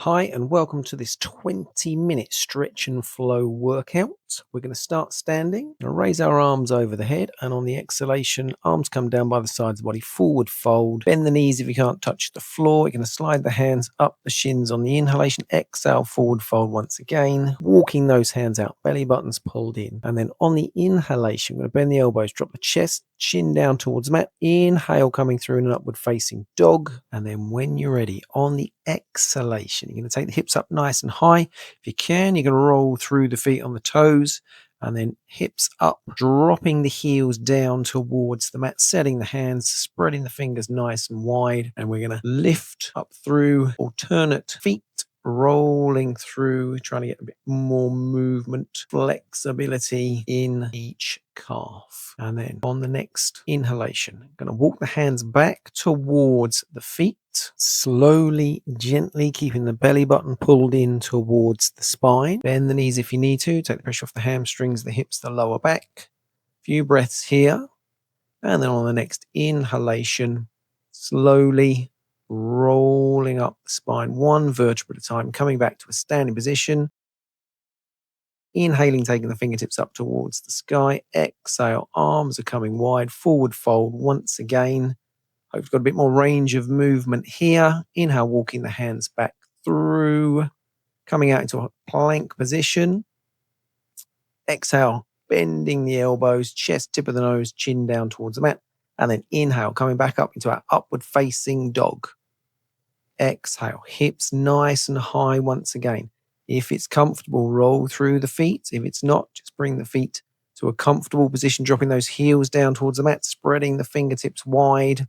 Hi, and welcome to this 20-minute stretch and flow workout. We're going to start standing. We're going to raise our arms over the head, and on the exhalation, arms come down by the sides of the body, forward fold. Bend the knees if you can't touch the floor. You're going to slide the hands up the shins on the inhalation. Exhale, forward fold once again. Walking those hands out, belly buttons pulled in. And then on the inhalation, we're going to bend the elbows, drop the chest, chin down towards the mat. Inhale, coming through in an upward facing dog. And then when you're ready, on the exhalation, you're going to take the hips up nice and high. If you can, you're going to roll through the feet on the toes and then hips up, dropping the heels down towards the mat, setting the hands, spreading the fingers nice and wide. And we're going to lift up through alternate feet, rolling through, trying to get a bit more movement, flexibility in each calf. And then on the next inhalation, I'm going to walk the hands back towards the feet, slowly, gently keeping the belly button pulled in towards the spine. Bend the knees if you need to, take the pressure off the hamstrings, the hips, the lower back. A few breaths here. And then on the next inhalation, slowly rolling up the spine, one vertebra at a time, coming back to a standing position. Inhaling, taking the fingertips up towards the sky. Exhale, arms are coming wide, forward fold once again. Hope you've got a bit more range of movement here. Inhale, walking the hands back through, coming out into a plank position. Exhale, bending the elbows, chest, tip of the nose, chin down towards the mat. And then inhale, coming back up into our upward facing dog. Exhale, hips nice and high once again. If it's comfortable, roll through the feet. If it's not, just bring the feet to a comfortable position, dropping those heels down towards the mat, spreading the fingertips wide.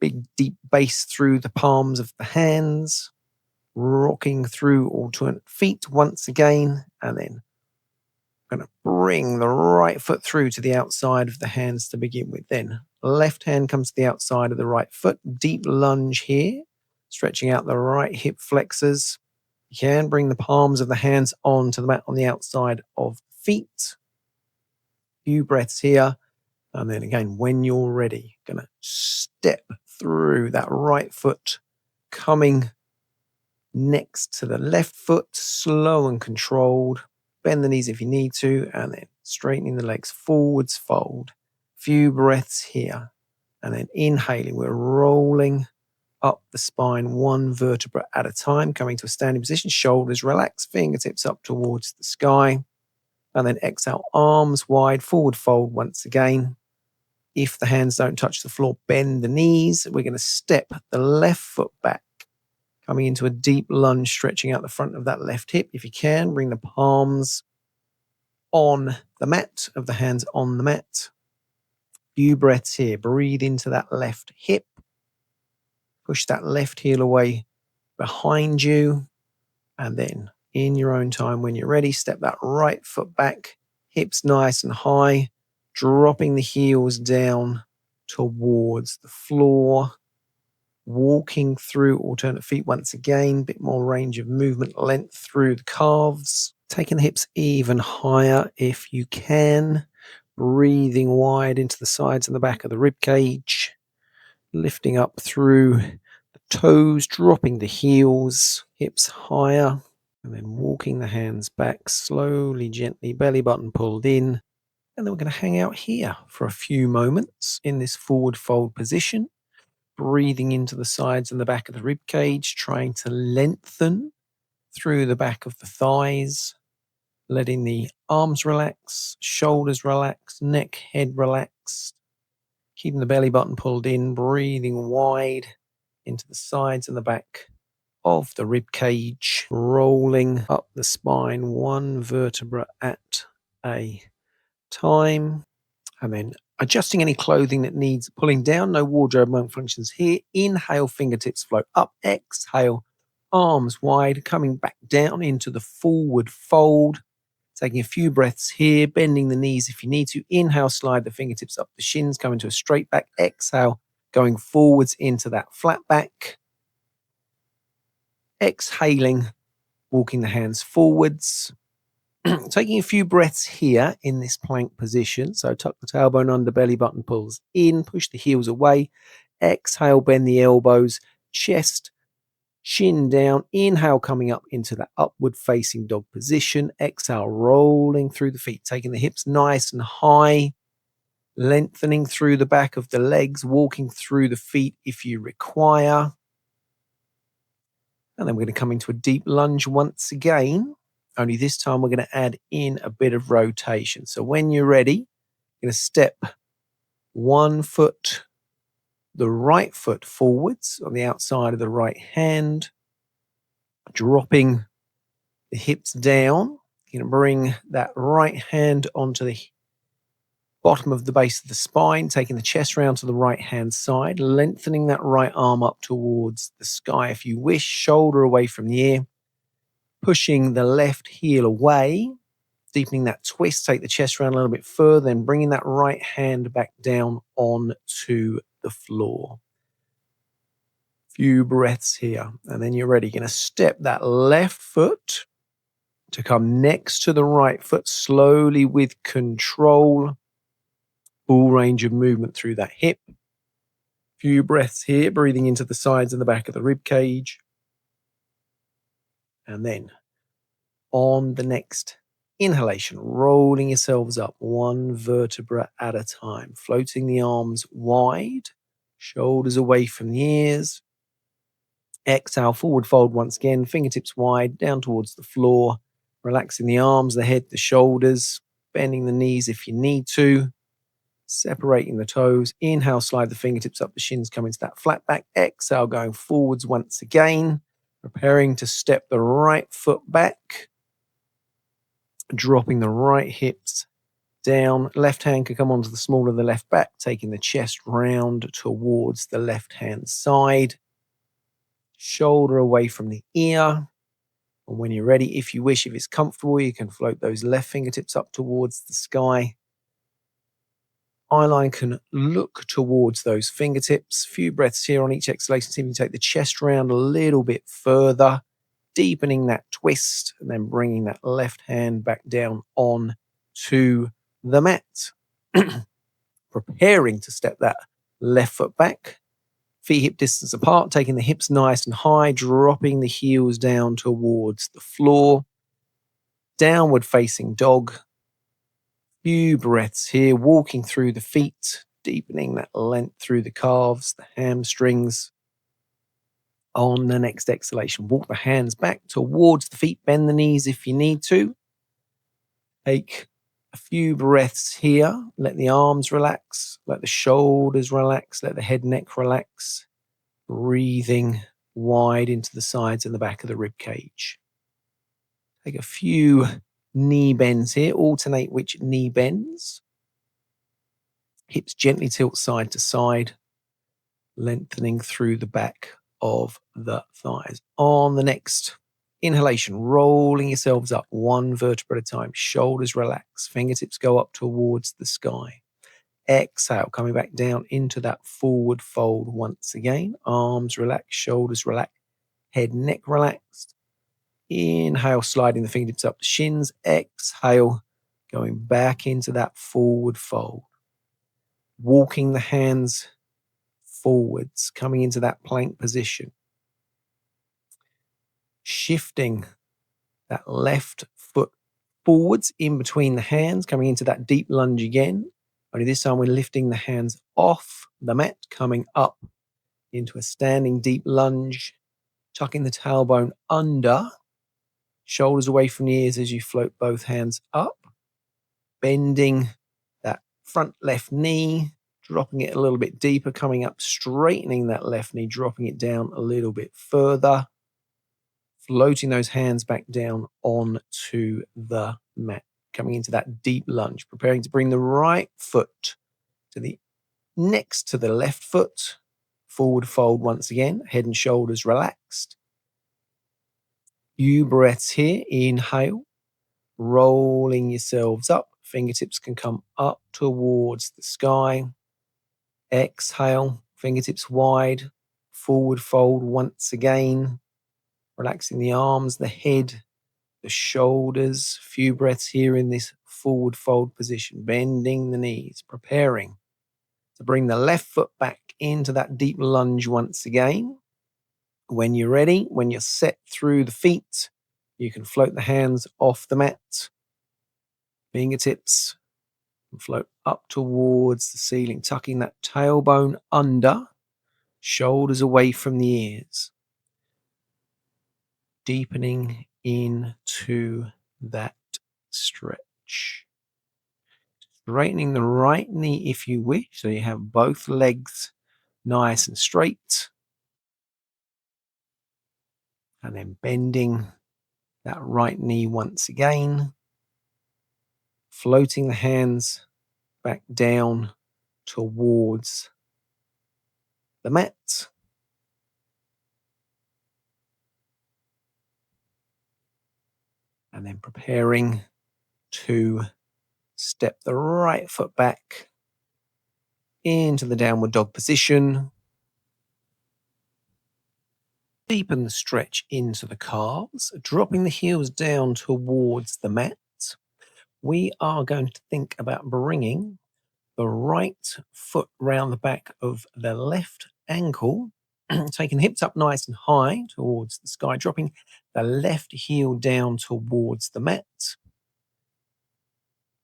Big deep base through the palms of the hands. Rocking through alternate feet once again. And then I'm going to bring the right foot through to the outside of the hands to begin with. Then left hand comes to the outside of the right foot. Deep lunge here. Stretching out the right hip flexors. You can bring the palms of the hands onto the mat on the outside of the feet. Few breaths here. And then again, when you're ready, going to step through that right foot, coming next to the left foot, slow and controlled. Bend the knees if you need to, and then straightening the legs, forwards fold. Few breaths here. And then inhaling, we're rolling up the spine, one vertebra at a time, coming to a standing position, shoulders relaxed, fingertips up towards the sky. And then exhale, arms wide, forward fold once again. If the hands don't touch the floor, bend the knees. We're going to step the left foot back, coming into a deep lunge, stretching out the front of that left hip. If you can, bring the palms on the mat, of the hands on the mat. Few breaths here. Breathe into that left hip. Push that left heel away behind you. And then in your own time, when you're ready, step that right foot back, hips nice and high, dropping the heels down towards the floor, walking through alternate feet once again, bit more range of movement, length through the calves, taking the hips even higher if you can, breathing wide into the sides and the back of the rib cage, lifting up through the toes, dropping the heels, hips higher, and then walking the hands back slowly, gently, belly button pulled in. And then we're going to hang out here for a few moments in this forward fold position, breathing into the sides and the back of the rib cage, trying to lengthen through the back of the thighs, letting the arms relax, shoulders relax, neck, head relaxed, keeping the belly button pulled in, breathing wide into the sides and the back of the rib cage, rolling up the spine, one vertebra at a time, and then adjusting any clothing that needs pulling down. No wardrobe malfunctions here. Inhale, fingertips float up. Exhale, arms wide, coming back down into the forward fold. Taking a few breaths here, bending the knees if you need to. Inhale, slide the fingertips up the shins, come into a straight back. Exhale, going forwards into that flat back. Exhaling, walking the hands forwards. Taking a few breaths here in this plank position. So tuck the tailbone under, belly button pulls in, push the heels away. Exhale, bend the elbows, chest Shin down, inhale, coming up into that upward facing dog position. Exhale, rolling through the feet, taking the hips nice and high, lengthening through the back of the legs, walking through the feet if you require. And then we're going to come into a deep lunge once again. Only this time we're going to add in a bit of rotation. So when you're ready, you're going to step one foot, the right foot forwards on the outside of the right hand, dropping the hips down. You're going to bring that right hand onto the bottom of the base of the spine, taking the chest round to the right hand side, lengthening that right arm up towards the sky if you wish, shoulder away from the ear, pushing the left heel away, deepening that twist, take the chest round a little bit further, and bringing that right hand back down onto the floor. Few breaths here, and then you're ready. You're going to step that left foot to come next to the right foot, slowly with control, full range of movement through that hip. Few breaths here, breathing into the sides and the back of the rib cage. And then on the next inhalation, rolling yourselves up one vertebra at a time, floating the arms wide, shoulders away from the ears. Exhale, forward fold once again, fingertips wide, down towards the floor, relaxing the arms, the head, the shoulders, bending the knees if you need to, separating the toes. Inhale, slide the fingertips up, the shins come into that flat back. Exhale, going forwards once again, preparing to step the right foot back, dropping the right hips down. Left hand can come onto the small of the left back, taking the chest round towards the left hand side. Shoulder away from the ear. And when you're ready, if you wish, if it's comfortable, you can float those left fingertips up towards the sky. Eyeline can look towards those fingertips. Few breaths here on each exhalation. See if you take the chest round a little bit further, deepening that twist, and then bringing that left hand back down on to the mat. Preparing to step that left foot back. Feet hip distance apart, taking the hips nice and high, dropping the heels down towards the floor. Downward facing dog. Few breaths here, walking through the feet, deepening that length through the calves, the hamstrings. On the next exhalation, walk the hands back towards the feet, bend the knees if you need to. Take a few breaths here. Let the arms relax, let the shoulders relax, let the head, neck relax. Breathing wide into the sides and the back of the rib cage. Take a few knee bends here. Alternate which knee bends. Hips gently tilt side to side, lengthening through the back of the thighs. On the next inhalation, rolling yourselves up one vertebra at a time. Shoulders relax, fingertips go up towards the sky. Exhale, coming back down into that forward fold once again. Arms relaxed, shoulders relaxed, head, neck relaxed. Inhale, sliding the fingertips up the shins. Exhale, going back into that forward fold. Walking the hands forwards, coming into that plank position. Shifting that left foot forwards in between the hands, coming into that deep lunge again. Only this time we're lifting the hands off the mat, coming up into a standing deep lunge, tucking the tailbone under, shoulders away from the ears as you float both hands up, bending that front left knee, dropping it a little bit deeper, coming up, straightening that left knee, dropping it down a little bit further, floating those hands back down onto the mat, coming into that deep lunge, preparing to bring the right foot to the next to the left foot, forward fold once again, head and shoulders relaxed. Few breaths here. Inhale, rolling yourselves up. Fingertips can come up towards the sky. Exhale, fingertips wide, forward fold once again, relaxing the arms, the head, the shoulders. Few breaths here in this forward fold position, bending the knees, preparing to bring the left foot back into that deep lunge once again. When you're ready, when you're set through the feet, you can float the hands off the mat. Fingertips can float up towards the ceiling, tucking that tailbone under, shoulders away from the ears. Deepening into that stretch. Straightening the right knee if you wish, so you have both legs nice and straight. And then bending that right knee once again. Floating the hands back down towards the mat. And then preparing to step the right foot back into the downward dog position. Deepen the stretch into the calves, dropping the heels down towards the mat. We are going to think about bringing the right foot round the back of the left ankle, taking the hips up nice and high towards the sky, dropping the left heel down towards the mat.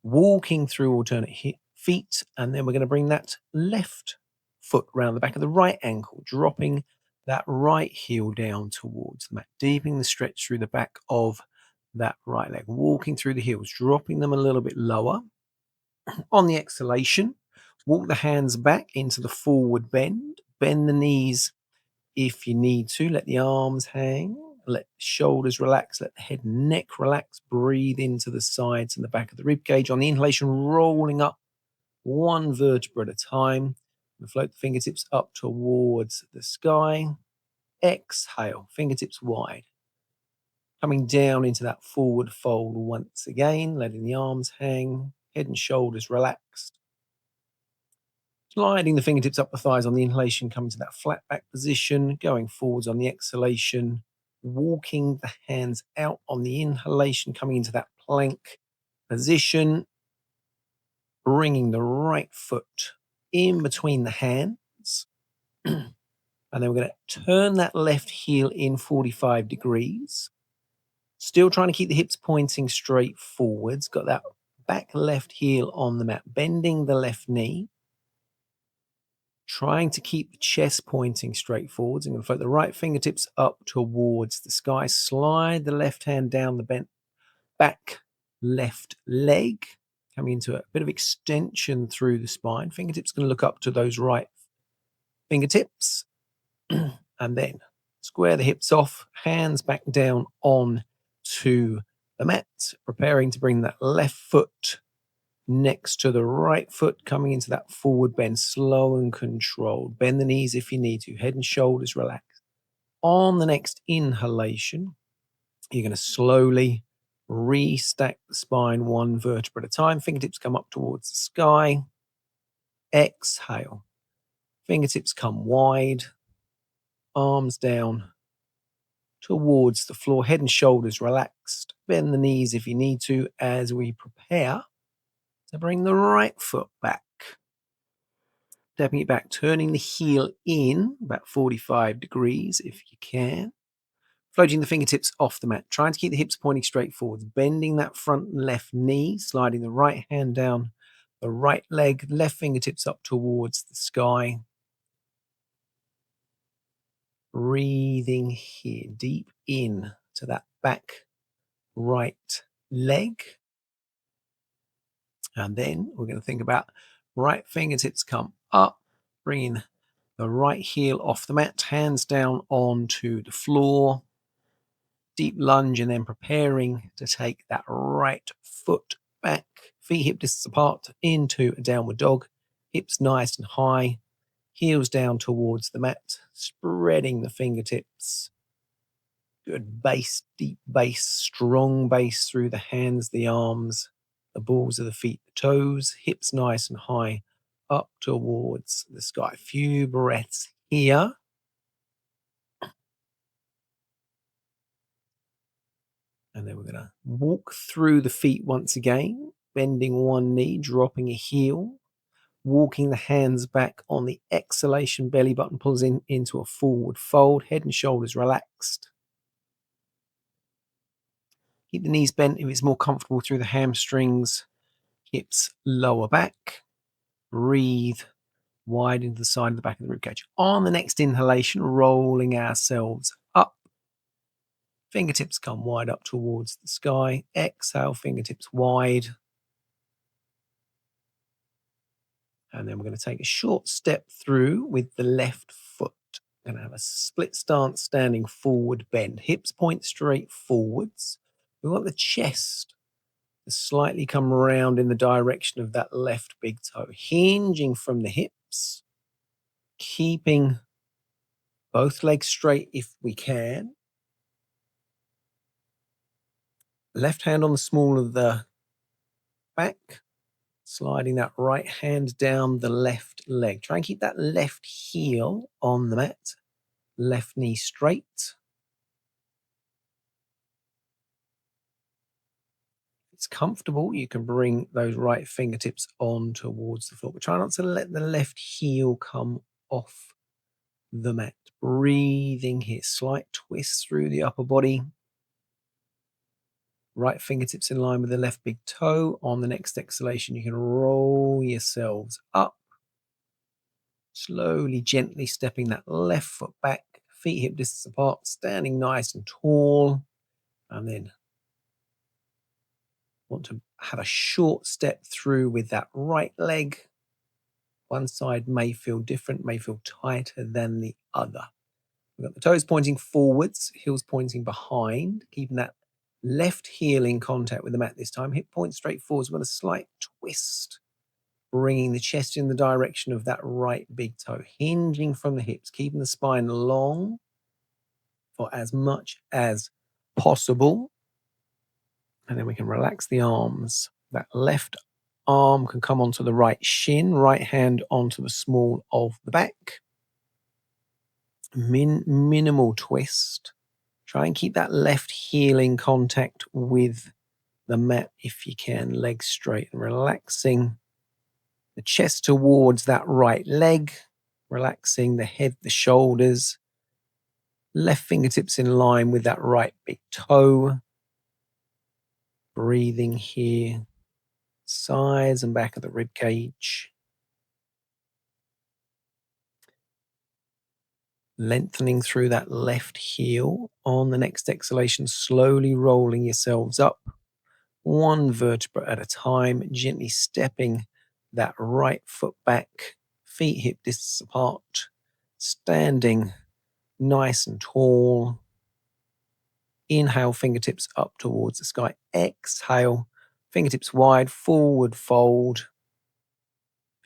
Walking through alternate feet, and then we're going to bring that left foot round the back of the right ankle, dropping that right heel down towards the mat, deepening the stretch through the back of that right leg, walking through the heels, dropping them a little bit lower. On the exhalation, walk the hands back into the forward bend, bend the knees if you need to, let the arms hang, let the shoulders relax, let the head and neck relax, breathe into the sides and the back of the rib cage. On the inhalation, rolling up one vertebra at a time, and float the fingertips up towards the sky. Exhale, fingertips wide. Coming down into that forward fold once again, letting the arms hang, head and shoulders relaxed. Sliding the fingertips up the thighs on the inhalation, coming to that flat back position, going forwards on the exhalation, walking the hands out on the inhalation, coming into that plank position, bringing the right foot in between the hands. And then we're going to turn that left heel in 45 degrees. Still trying to keep the hips pointing straight forwards. Got that back left heel on the mat, bending the left knee. Trying to keep the chest pointing straight forwards. I'm going to float the right fingertips up towards the sky. Slide the left hand down the bent back left leg. Coming into a bit of extension through the spine. Fingertips going to look up to those right fingertips. And then square the hips off. Hands back down on to the mat. Preparing to bring that left foot next to the right foot, coming into that forward bend, slow and controlled. Bend the knees if you need to, head and shoulders relaxed. On the next inhalation, you're going to slowly restack the spine one vertebra at a time. Fingertips come up towards the sky. Exhale. Fingertips come wide. Arms down towards the floor, head and shoulders relaxed. Bend the knees if you need to as we prepare to bring the right foot back. Stepping it back, turning the heel in about 45 degrees if you can. Floating the fingertips off the mat, trying to keep the hips pointing straight forwards, bending that front left knee, sliding the right hand down the right leg, left fingertips up towards the sky. Breathing here, deep in to that back right leg. And then we're going to think about right fingertips come up, bringing the right heel off the mat, hands down onto the floor. Deep lunge, and then preparing to take that right foot back, feet hip distance apart into a downward dog. Hips nice and high, heels down towards the mat, spreading the fingertips. Good base, deep base, strong base through the hands, the arms, the balls of the feet, the toes, hips nice and high, up towards the sky. A few breaths here. And then we're going to walk through the feet once again, bending one knee, dropping a heel, Walking the hands back on the exhalation, belly button pulls in into a forward fold, head and shoulders relaxed. Keep the knees bent if it's more comfortable through the hamstrings, hips lower back. Breathe wide into the side of the back of the ribcage. On the next inhalation, rolling ourselves up. Fingertips come wide up towards the sky. Exhale, fingertips wide. And then we're going to take a short step through with the left foot. We're going to have a split stance, standing forward bend. Hips point straight forwards. We want the chest to slightly come around in the direction of that left big toe, hinging from the hips, keeping both legs straight if we can. Left hand on the small of the back, sliding that right hand down the left leg. Try and keep that left heel on the mat, left knee straight. If it's comfortable, you can bring those right fingertips on towards the floor, but try not to let the left heel come off the mat. Breathing here, slight twist through the upper body. Right fingertips in line with the left big toe. On the next exhalation, you can roll yourselves up. Slowly, gently stepping that left foot back, feet hip distance apart, standing nice and tall. And then want to have a short step through with that right leg. One side may feel different, may feel tighter than the other. We've got the toes pointing forwards, heels pointing behind, keeping that left heel in contact with the mat this time. Hip point straight forwards with a slight twist, bringing the chest in the direction of that right big toe, hinging from the hips, keeping the spine long for as much as possible. And then we can relax the arms. That left arm can come onto the right shin, right hand onto the small of the back. Minimal twist. Try and keep that left heel in contact with the mat if you can, legs straight and relaxing the chest towards that right leg, relaxing the head, the shoulders, left fingertips in line with that right big toe. Breathing here, sides and back of the rib cage. Lengthening through that left heel. On the next exhalation, slowly rolling yourselves up, one vertebra at a time, gently stepping that right foot back, feet hip distance apart, standing nice and tall. Inhale, fingertips up towards the sky. Exhale, fingertips wide, forward fold.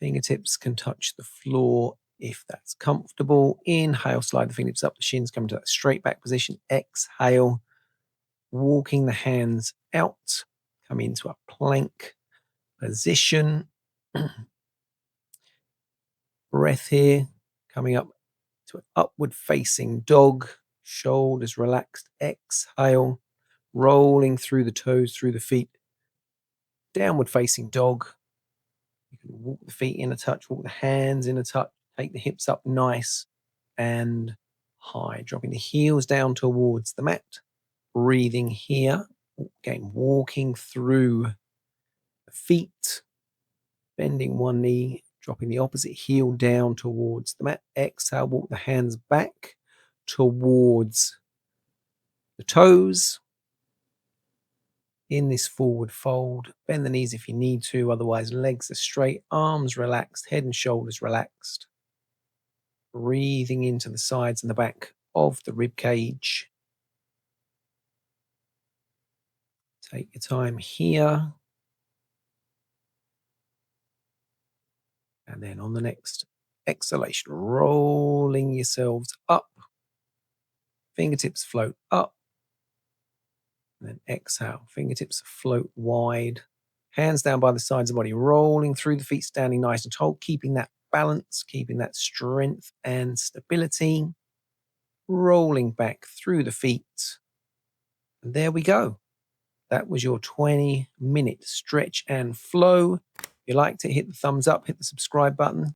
Fingertips can touch the floor if that's comfortable. Inhale, slide the fingertips up, the shins come to that straight back position. Exhale, walking the hands out, come into a plank position. Breath here, coming up to an upward facing dog, shoulders relaxed. Exhale, rolling through the toes, through the feet. Downward facing dog. You can walk the feet in a touch, walk the hands in a touch, take the hips up nice and high, dropping the heels down towards the mat. Breathing here, again, walking through the feet, bending one knee, dropping the opposite heel down towards the mat. Exhale, walk the hands back towards the toes. In this forward fold, bend the knees if you need to, otherwise legs are straight, arms relaxed, head and shoulders relaxed. Breathing into the sides and the back of the rib cage. Take your time here. And then on the next exhalation, rolling yourselves up. Fingertips float up. And then exhale, fingertips float wide. Hands down by the sides of the body, rolling through the feet, standing nice and tall, keeping that balance, keeping that strength and stability. Rolling back through the feet. And there we go. That was your 20-minute stretch and flow. If you liked it, hit the thumbs up, hit the subscribe button.